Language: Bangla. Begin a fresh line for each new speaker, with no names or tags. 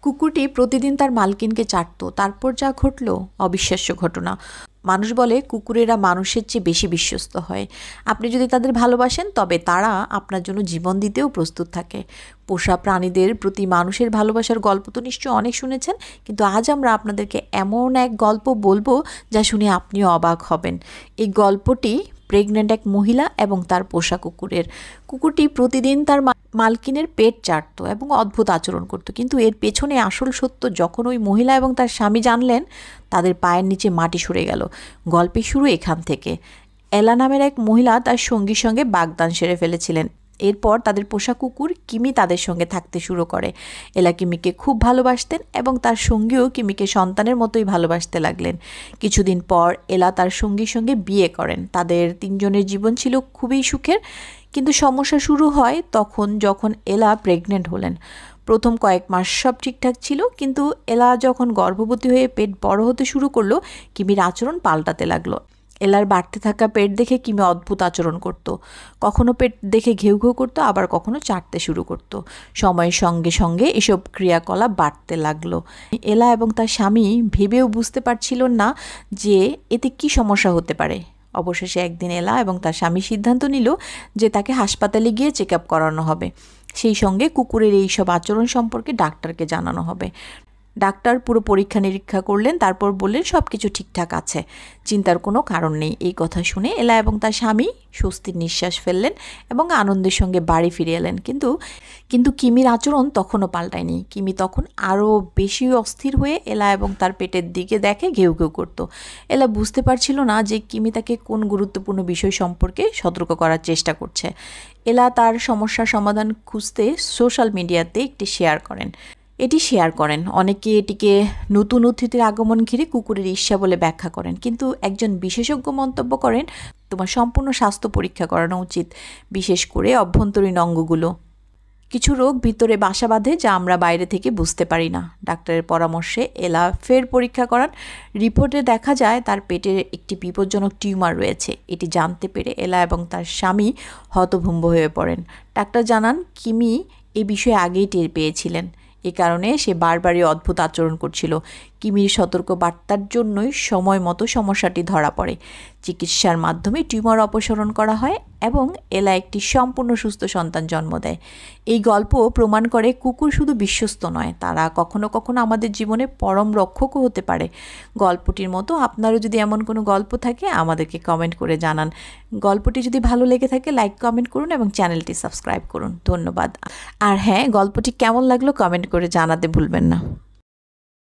কুকুরটি প্রতিদিন তার মালকিনকে চাটত। তারপর যা ঘটল অবিশ্বাস্য ঘটনা। মানুষ বলে কুকুরেরা মানুষের চেয়ে বেশি বিশ্বস্ত হয়। আপনি যদি তাদের ভালোবাসেন তবে তারা আপনার জন্য জীবন দিতেও প্রস্তুত থাকে। পোষা প্রাণীদের প্রতি মানুষের ভালোবাসার গল্প তো নিশ্চয়ই অনেক শুনেছেন, কিন্তু আজ আমরা আপনাদেরকে এমন এক গল্প বলবো যা শুনে আপনিও অবাক হবেন। এই গল্পটি প্রেগনেন্ট এক মহিলা এবং তার পোষা কুকুরের। কুকুরটি প্রতিদিন তার মালকিনের পেট চাটত এবং অদ্ভুত আচরণ করত, কিন্তু এর পেছনে আসল সত্য যখন ওই মহিলা এবং তার স্বামী জানলেন, তাদের পায়ের নিচে মাটি সরে গেল। গল্পের শুরু এখান থেকে। এলা নামের এক মহিলা তার সঙ্গীর সঙ্গে বাগদান সেরে ফেলেছিলেন। এরপর তাদের পোষা কুকুর কিমি তাদের সঙ্গে থাকতে শুরু করে। এলা কিমিকে খুব ভালোবাসতেন এবং তার সঙ্গীও কিমিকে সন্তানের মতোই ভালোবাসতে লাগলেন। কিছুদিন পর এলা তার সঙ্গীর সঙ্গে বিয়ে করেন। তাদের তিনজনের জীবন ছিল খুবই সুখের, কিন্তু সমস্যা শুরু হয় যখন এলা প্রেগনেন্ট হলেন। প্রথম কয়েক মাস সব ঠিকঠাক ছিল, কিন্তু এলা যখন গর্ভবতী হয়ে পেট বড় হতে শুরু করলো, কিমির আচরণ পাল্টাতে লাগলো। এলার বাড়তে থাকা পেট দেখে কিমি অদ্ভুত আচরণ করত। কখনো পেট দেখে ঘেউ ঘেউ করতো, আবার কখনো চাটতে শুরু করত। সময়ের সঙ্গে সঙ্গে এসব ক্রিয়াকলাপ বাড়তে লাগলো। এলা এবং তার স্বামী ভেবেও বুঝতে পারছিল না যে এতে কি সমস্যা হতে পারে। অবশেষে একদিন এলা এবং তার স্বামী সিদ্ধান্ত নিল যে তাকে হাসপাতালে গিয়ে চেক আপ করানো হবে। সেই সঙ্গে কুকুরের এই সব আচরণ সম্পর্কে ডাক্তারকে জানানো হবে। ডাক্তার পুরো পরীক্ষা নিরীক্ষা করলেন, তারপর বললেন সব কিছু ঠিকঠাক আছে, চিন্তার কোনো কারণ নেই। এই কথা শুনে এলা এবং তার স্বামী স্বস্তির নিঃশ্বাস ফেললেন এবং আনন্দের সঙ্গে বাড়ি ফিরে এলেন। কিন্তু কিমির আচরণ তখনও পাল্টায়নি। কিমি তখন আরও বেশি অস্থির হয়ে এলা এবং তার পেটের দিকে দেখে ঘেউ ঘেউ করত। এলা বুঝতে পারছিল না যে কিমি তাকে কোন গুরুত্বপূর্ণ বিষয় সম্পর্কে সতর্ক করার চেষ্টা করছে। এলা তার সমস্যার সমাধান খুঁজতে সোশ্যাল মিডিয়াতে এটি শেয়ার করেন। অনেকে এটিকে নতুন অতিথির আগমন ঘিরে কুকুরের ঈর্ষা বলে ব্যাখ্যা করেন, কিন্তু একজন বিশেষজ্ঞ মন্তব্য করেন, তোমার সম্পূর্ণ স্বাস্থ্য পরীক্ষা করানো উচিত, বিশেষ করে অভ্যন্তরীণ অঙ্গগুলো। কিছু রোগ ভিতরে বাসা বাঁধে যা আমরা বাইরে থেকে বুঝতে পারি না। ডাক্তারের পরামর্শে এলা ফের পরীক্ষা করান। রিপোর্টে দেখা যায় তার পেটে একটি বিপজ্জনক টিউমার রয়েছে। এটি জানতে পেরে এলা এবং তার স্বামী হতভম্ব হয়ে পড়েন। ডাক্তার জানান কিমি এ বিষয়ে আগেই টের পেয়েছিলেন। এ কারণে সে বারবারই অদ্ভুত আচরণ করছিল। কিমির সতর্ক বার্তার জন্যই সময় মতো সমস্যাটি ধরা পড়ে। চিকিৎসার মাধ্যমে টিউমার অপসারণ করা হয় এবং এলা একটি সম্পূর্ণ সুস্থ সন্তান জন্ম দেয়। এই গল্প প্রমাণ করে কুকুর শুধু বিশ্বস্ত নয়, তারা কখনো কখনো আমাদের জীবনে পরম রক্ষকও হতে পারে। গল্পটির মতো আপনারও যদি এমন কোনো গল্প থাকে আমাদেরকে কমেন্ট করে জানান। গল্পটি যদি ভালো লেগে থাকে লাইক কমেন্ট করুন এবং চ্যানেলটি সাবস্ক্রাইব করুন। ধন্যবাদ। আর হ্যাঁ, গল্পটি কেমন লাগলো কমেন্ট করে জানাতে ভুলবেন না।